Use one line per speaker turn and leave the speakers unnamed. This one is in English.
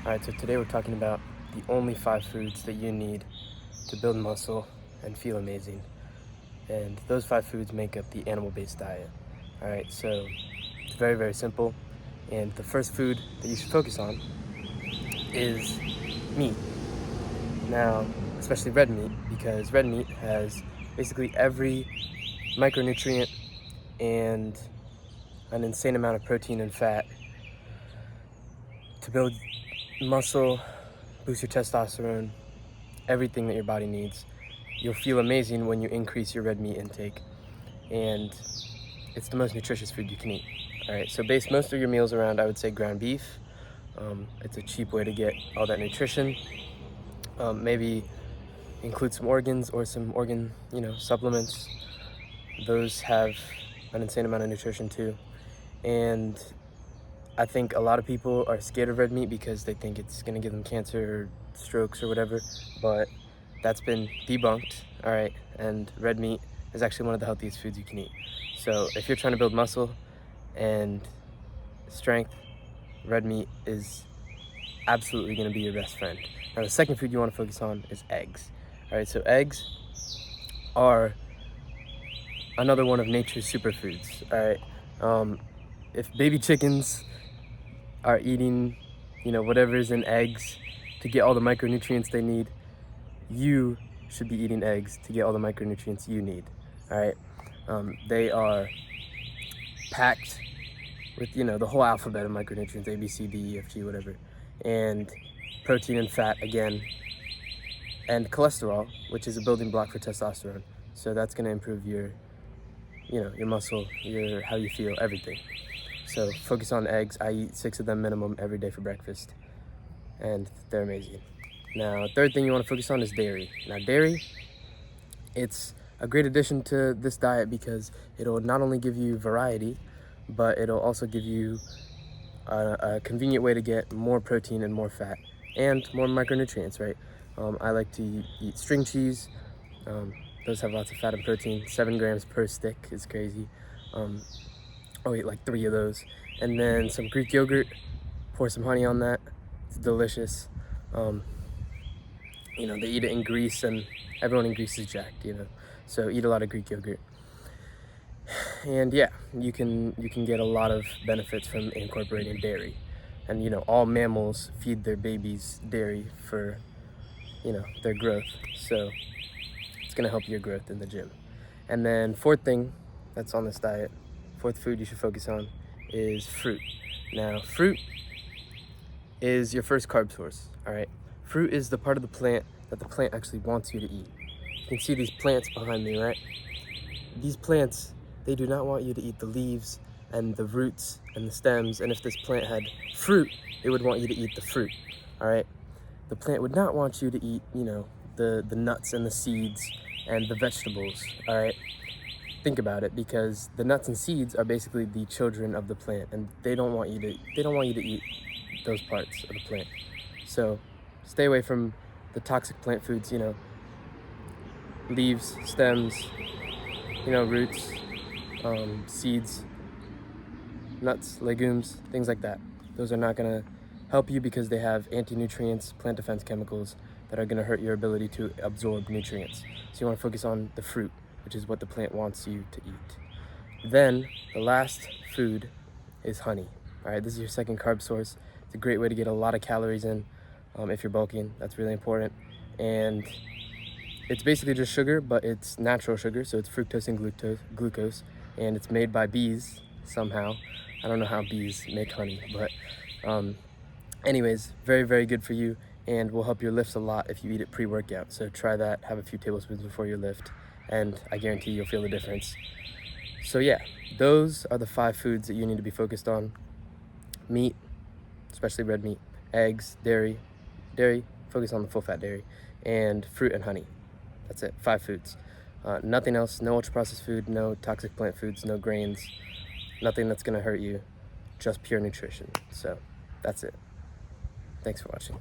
Alright, so today we're talking about the only 5 foods that you need to build muscle and feel amazing. And those 5 foods make up the animal-based diet. Alright, so it's very, very simple. And the first food that you should focus on is meat. Now, especially red meat, because red meat has basically every micronutrient and an insane amount of protein and fat to build muscle, boost your testosterone, everything that your body needs. You'll feel amazing when you increase your red meat intake, and it's the most nutritious food you can eat. All right, so base most of your meals around, I would say, ground beef. It's a cheap way to get all that nutrition. Maybe include some organs or some organ, supplements. Those have an insane amount of nutrition too. And I think a lot of people are scared of red meat because they think it's gonna give them cancer or strokes or whatever, but that's been debunked, all right? And red meat is actually one of the healthiest foods you can eat. So if you're trying to build muscle and strength, red meat is absolutely gonna be your best friend. Now the second food you wanna focus on is eggs. All right, so eggs are another one of nature's superfoods, all right? If baby chickens are eating, whatever is in eggs to get all the micronutrients they need, you should be eating eggs to get all the micronutrients you need, all right? They are packed with, the whole alphabet of micronutrients, A, B, C, D, E, F, G, whatever, and protein and fat, again, and cholesterol, which is a building block for testosterone. So that's gonna improve your, your muscle, how you feel, everything. So focus on eggs. I eat 6 of them minimum every day for breakfast, and they're amazing. Now, third thing you want to focus on is dairy. Now, dairy, it's a great addition to this diet because it'll not only give you variety, but it'll also give you a convenient way to get more protein and more fat and more micronutrients, right? I like to eat string cheese. Those have lots of fat and protein. 7 grams per stick is crazy. I'll eat like 3 of those. And then some Greek yogurt, pour some honey on that. It's delicious. They eat it in Greece, and everyone in Greece is jacked, So eat a lot of Greek yogurt. And yeah, you can get a lot of benefits from incorporating dairy. And all mammals feed their babies dairy for, their growth. So it's gonna help your growth in the gym. And then fourth thing that's on this diet, fourth food you should focus on is fruit. Now, fruit is your first carb source, all right? Fruit is the part of the plant that the plant actually wants you to eat. You can see these plants behind me, right? These plants, they do not want you to eat the leaves and the roots and the stems, and if this plant had fruit, it would want you to eat the fruit, all right? The plant would not want you to eat, the nuts and the seeds and the vegetables, all right? Think about it, because the nuts and seeds are basically the children of the plant, and they don't want you to eat those parts of the plant. So stay away from the toxic plant foods, leaves, stems, roots, seeds, nuts, legumes, things like that. Those are not gonna help you because they have anti-nutrients, plant defense chemicals that are gonna hurt your ability to absorb nutrients. So you wanna focus on the fruit, which is what the plant wants you to eat. Then the last food is honey. All right, this is your second carb source. It's a great way to get a lot of calories in if you're bulking. That's really important. And it's basically just sugar, but it's natural sugar, so it's fructose and glucose, and it's made by bees somehow. I don't know how bees make honey, but anyways, very, very good for you, and will help your lifts a lot if you eat it pre-workout. So try that, have a few tablespoons before your lift, and I guarantee you'll feel the difference. So yeah, those are the 5 foods that you need to be focused on. Meat, especially red meat, eggs, dairy, focus on the full fat dairy, and fruit and honey. That's it, 5 foods. Nothing else, no ultra processed food, no toxic plant foods, no grains, nothing that's gonna hurt you, just pure nutrition. So that's it. Thanks for watching.